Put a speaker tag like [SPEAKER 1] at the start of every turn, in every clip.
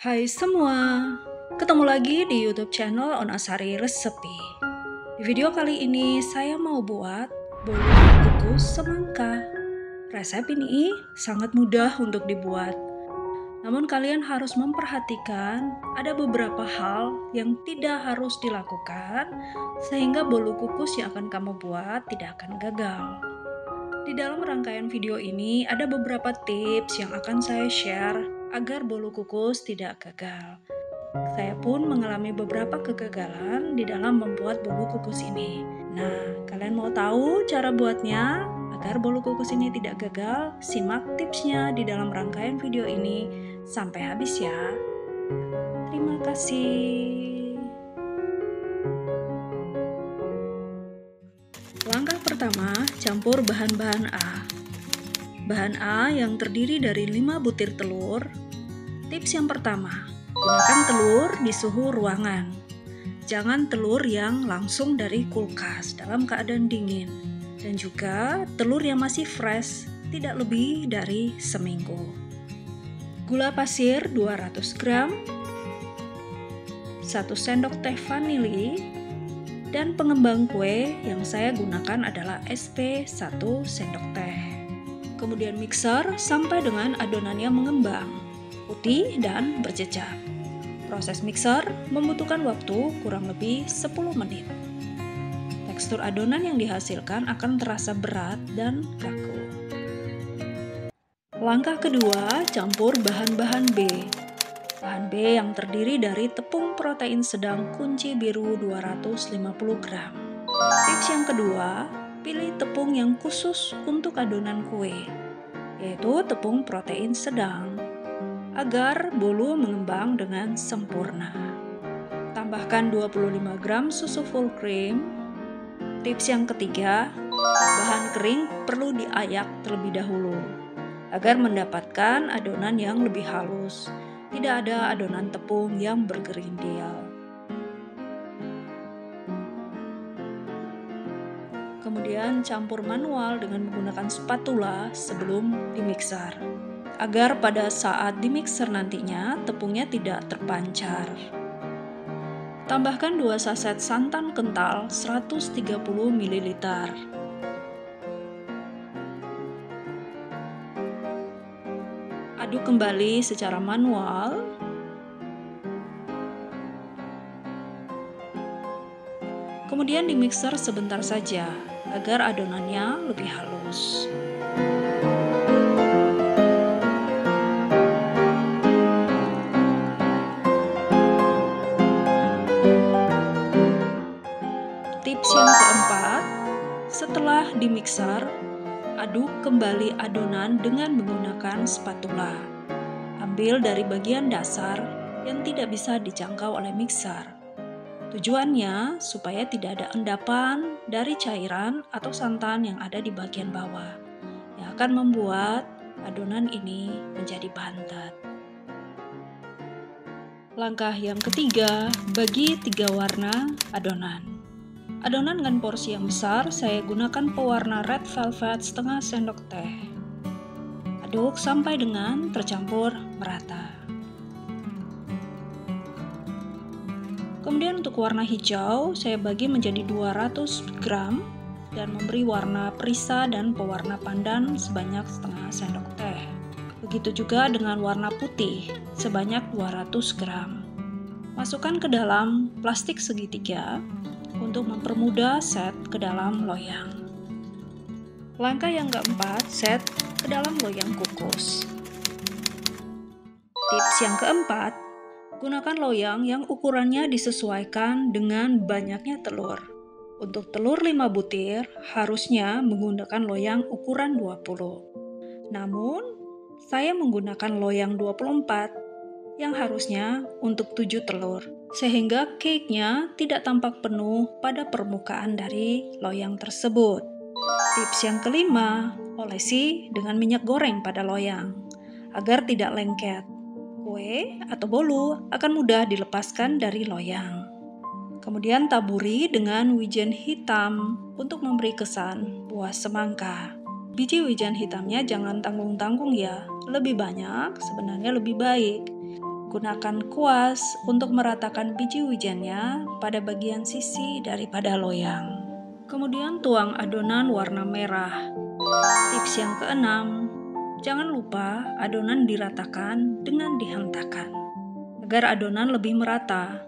[SPEAKER 1] Hai semua, ketemu lagi di YouTube channel Onasari Resepi. Di video kali ini saya mau buat bolu kukus semangka. Resep ini sangat mudah untuk dibuat. Namun kalian harus memperhatikan ada beberapa hal yang tidak harus dilakukan sehingga bolu kukus yang akan kamu buat tidak akan gagal. Di dalam rangkaian video ini ada beberapa tips yang akan saya share agar bolu kukus tidak gagal. Saya pun mengalami beberapa kegagalan di dalam membuat bolu kukus ini. Nah, kalian mau tahu cara buatnya? Agar bolu kukus ini tidak gagal, simak tipsnya di dalam rangkaian video ini sampai habis ya. Terima kasih. Langkah pertama, campur bahan-bahan A. Bahan A yang terdiri dari 5 butir telur. Tips yang pertama, gunakan telur di suhu ruangan. Jangan telur yang langsung dari kulkas dalam keadaan dingin. Dan juga telur yang masih fresh, tidak lebih dari seminggu. Gula pasir 200 gram, 1 sendok teh vanili, dan pengembang kue yang saya gunakan adalah SP 1 sendok teh. Kemudian mixer sampai dengan adonannya mengembang, putih dan berjejak. Proses mixer membutuhkan waktu kurang lebih 10 menit. Tekstur adonan yang dihasilkan akan terasa berat dan kaku. Langkah kedua, campur bahan-bahan B. Bahan B yang terdiri dari tepung protein sedang kunci biru 250 gram. Tips yang kedua, pilih tepung yang khusus untuk adonan kue, yaitu tepung protein sedang, agar bolu mengembang dengan sempurna. Tambahkan 25 gram susu full cream. Tips yang ketiga, bahan kering perlu diayak terlebih dahulu, agar mendapatkan adonan yang lebih halus. Tidak ada adonan tepung yang bergerindil. Kemudian campur manual dengan menggunakan spatula sebelum dimixer, agar pada saat dimixer nantinya tepungnya tidak terpancar. Tambahkan 2 saset santan kental 130 ml. Aduk kembali secara manual. Kemudian dimixer sebentar saja agar adonannya lebih halus. Tips yang keempat, setelah dimixer, aduk kembali adonan dengan menggunakan spatula. Ambil dari bagian dasar yang tidak bisa dijangkau oleh mixer. Tujuannya supaya tidak ada endapan dari cairan atau santan yang ada di bagian bawah, yang akan membuat adonan ini menjadi bantet. Langkah yang ketiga, bagi 3 warna adonan. Adonan dengan porsi yang besar, saya gunakan pewarna red velvet setengah sendok teh. Aduk sampai dengan tercampur merata. Kemudian untuk warna hijau, saya bagi menjadi 200 gram dan memberi warna perisa dan pewarna pandan sebanyak setengah sendok teh. Begitu juga dengan warna putih sebanyak 200 gram. Masukkan ke dalam plastik segitiga untuk mempermudah set ke dalam loyang. Langkah yang keempat, set ke dalam loyang kukus. Tips yang keempat, gunakan loyang yang ukurannya disesuaikan dengan banyaknya telur. Untuk telur 5 butir, harusnya menggunakan loyang ukuran 20. Namun, saya menggunakan loyang 24 yang harusnya untuk 7 telur, sehingga cake-nya tidak tampak penuh pada permukaan dari loyang tersebut. Tips yang kelima, olesi dengan minyak goreng pada loyang, agar tidak lengket. Kue atau bolu akan mudah dilepaskan dari loyang. Kemudian taburi dengan wijen hitam untuk memberi kesan buah semangka. Biji wijen hitamnya jangan tanggung-tanggung ya, lebih banyak sebenarnya lebih baik. Gunakan kuas untuk meratakan biji wijennya pada bagian sisi daripada loyang. Kemudian tuang adonan warna merah. Tips yang keenam, jangan lupa adonan diratakan dengan dihentakan agar adonan lebih merata,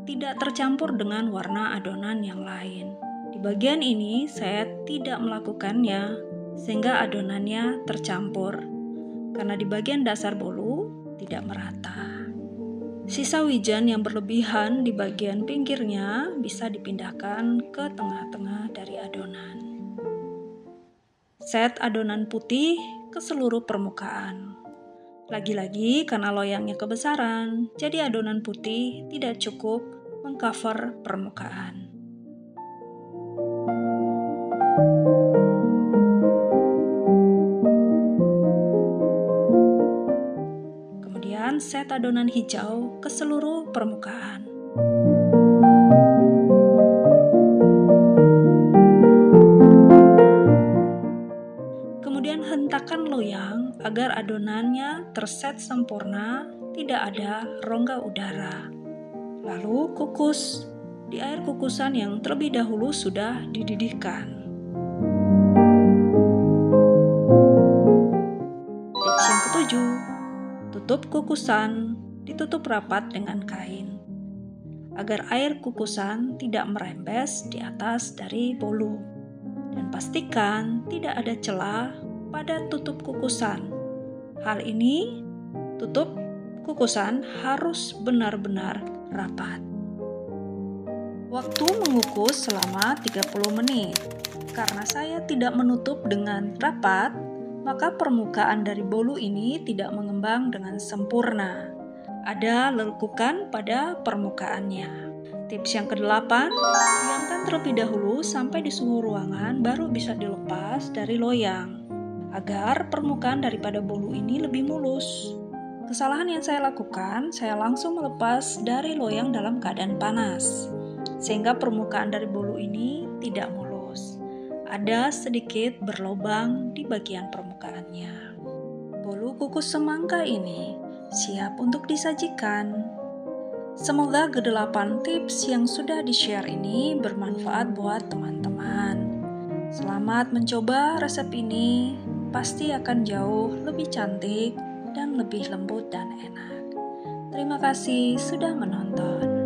[SPEAKER 1] tidak tercampur dengan warna adonan yang lain. Di bagian ini saya tidak melakukannya sehingga adonannya tercampur karena di bagian dasar bolu tidak merata. Sisa wijen yang berlebihan di bagian pinggirnya bisa dipindahkan ke tengah-tengah dari adonan. Set adonan putih ke seluruh permukaan. Lagi-lagi karena loyangnya kebesaran, jadi adonan putih tidak cukup mengcover permukaan. Kemudian set adonan hijau ke seluruh permukaan. Kemudian hentakan loyang agar adonannya terset sempurna, tidak ada rongga udara. Lalu kukus di air kukusan yang terlebih dahulu sudah dididihkan. Tips yang ketujuh, tutup kukusan, ditutup rapat dengan kain agar air kukusan tidak merembes di atas dari bolu. Dan pastikan tidak ada celah pada tutup kukusan. Hal ini, tutup kukusan harus benar-benar rapat. Waktu mengukus selama 30 menit. Karena saya tidak menutup dengan rapat, maka permukaan dari bolu ini tidak mengembang dengan sempurna. Ada lekukan pada permukaannya. Tips yang ke-8, diamkan terlebih dahulu sampai di suhu ruangan baru bisa dilepas dari loyang, agar permukaan daripada bolu ini lebih mulus. Kesalahan yang saya lakukan, saya langsung melepas dari loyang dalam keadaan panas, sehingga permukaan dari bolu ini tidak mulus. Ada sedikit berlobang di bagian permukaannya. Bolu kukus semangka ini siap untuk disajikan. Semoga ke-8 tips yang sudah di-share ini bermanfaat buat teman-teman. Selamat mencoba resep ini, pasti akan jauh lebih cantik dan lebih lembut dan enak. Terima kasih sudah menonton.